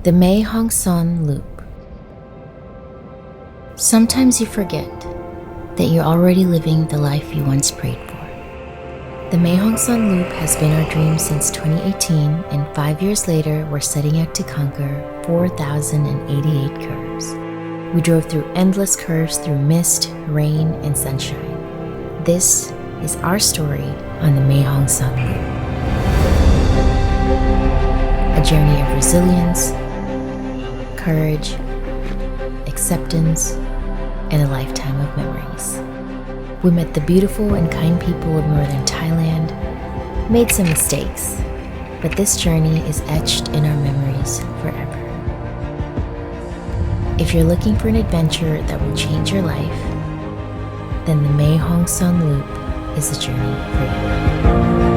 The Mae Hong Son Loop. Sometimes you forget that you're already living the life you once prayed for. The Mae Hong Son Loop has been our dream since 2018, and 5 years later, we're setting out to conquer 4,088 curves. We drove through endless curves through mist, rain, and sunshine. This is our story on the Mae Hong Son Loop. A journey of resilience, courage, acceptance, and a lifetime of memories. We met the beautiful and kind people of northern Thailand, made some mistakes, but this journey is etched in our memories forever. If you're looking for an adventure that will change your life, then the Mae Hong Son Loop is a journey for you.